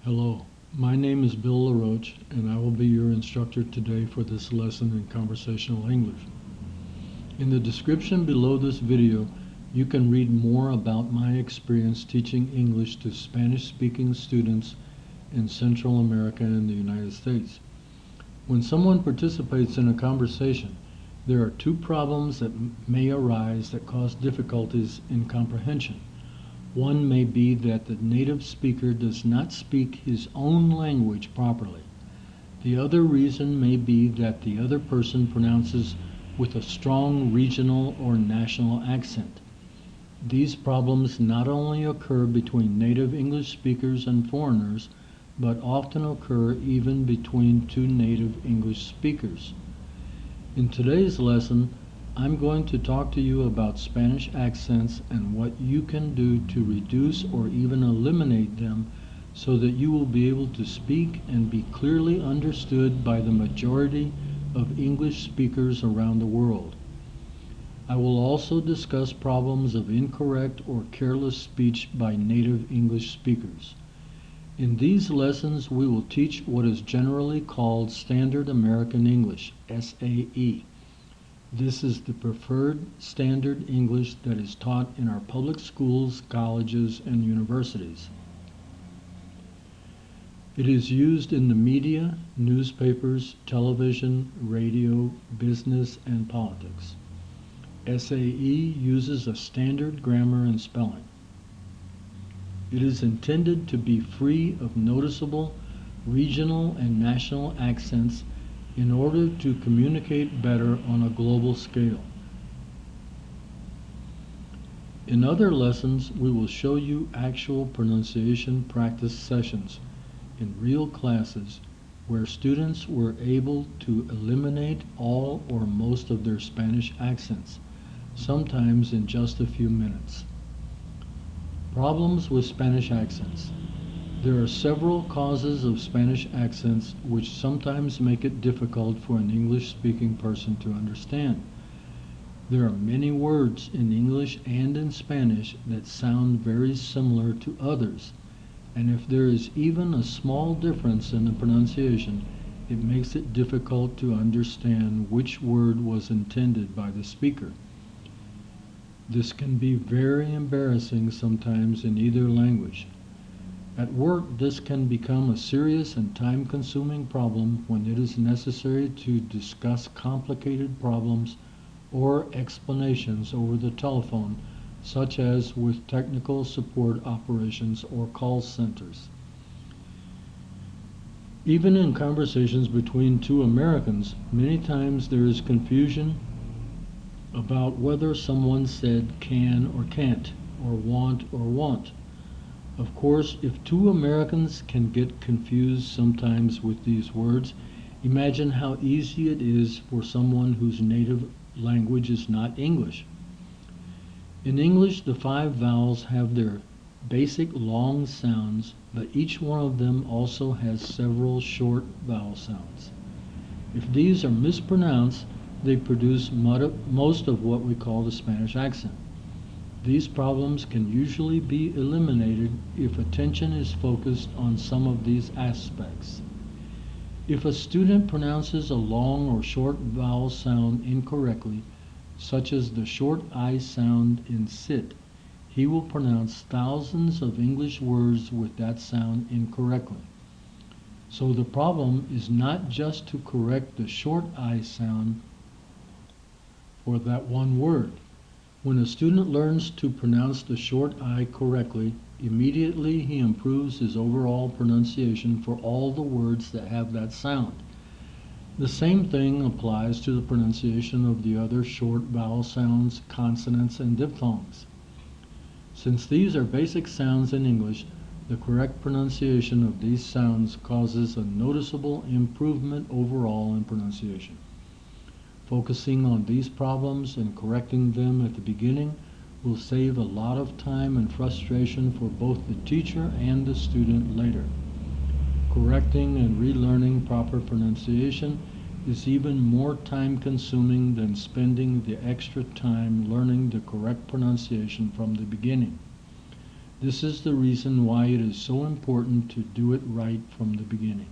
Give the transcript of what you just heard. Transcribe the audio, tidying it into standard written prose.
Hello, my name is Bill LaRoche and I will be your instructor today for this lesson in conversational English. In the description below this video, you can read more about my experience teaching English to Spanish-speaking students in Central America and the United States. When someone participates in a conversation, there are two problems that may arise that cause difficulties in comprehension. One may be that the native speaker does not speak his own language properly. The other reason may be that the other person pronounces with a strong regional or national accent. These problems not only occur between native English speakers and foreigners, but often occur even between two native English speakers. In today's lesson, I'm going to talk to you about Spanish accents and what you can do to reduce or even eliminate them so that you will be able to speak and be clearly understood by the majority of English speakers around the world. I will also discuss problems of incorrect or careless speech by native English speakers. In these lessons, we will teach what is generally called Standard American English, SAE. This is the preferred standard English that is taught in our public schools, colleges, and universities. It is used in the media, newspapers, television, radio, business, and politics. SAE uses a standard grammar and spelling. It is intended to be free of noticeable regional and national accents in order to communicate better on a global scale. In other lessons, we will show you actual pronunciation practice sessions in real classes where students were able to eliminate all or most of their Spanish accents, sometimes in just a few minutes. Problems with Spanish accents. There are several causes of Spanish accents which sometimes make it difficult for an English-speaking person to understand. There are many words in English and in Spanish that sound very similar to others, and if there is even a small difference in the pronunciation, it makes it difficult to understand which word was intended by the speaker. This can be very embarrassing sometimes in either language. At work, this can become a serious and time-consuming problem when it is necessary to discuss complicated problems or explanations over the telephone, such as with technical support operations or call centers. Even in conversations between two Americans, many times there is confusion about whether someone said can or can't, or want or won't. Of course, if two Americans can get confused sometimes with these words, imagine how easy it is for someone whose native language is not English. In English, the 5 vowels have their basic long sounds, but each one of them also has several short vowel sounds. If these are mispronounced, they produce most of what we call the Spanish accent. These problems can usually be eliminated if attention is focused on some of these aspects. If a student pronounces a long or short vowel sound incorrectly, such as the short I sound in sit, he will pronounce thousands of English words with that sound incorrectly. So the problem is not just to correct the short I sound for that one word. When a student learns to pronounce the short I correctly, immediately he improves his overall pronunciation for all the words that have that sound. The same thing applies to the pronunciation of the other short vowel sounds, consonants, and diphthongs. Since these are basic sounds in English, the correct pronunciation of these sounds causes a noticeable improvement overall in pronunciation. Focusing on these problems and correcting them at the beginning will save a lot of time and frustration for both the teacher and the student later. Correcting and relearning proper pronunciation is even more time-consuming than spending the extra time learning the correct pronunciation from the beginning. This is the reason why it is so important to do it right from the beginning.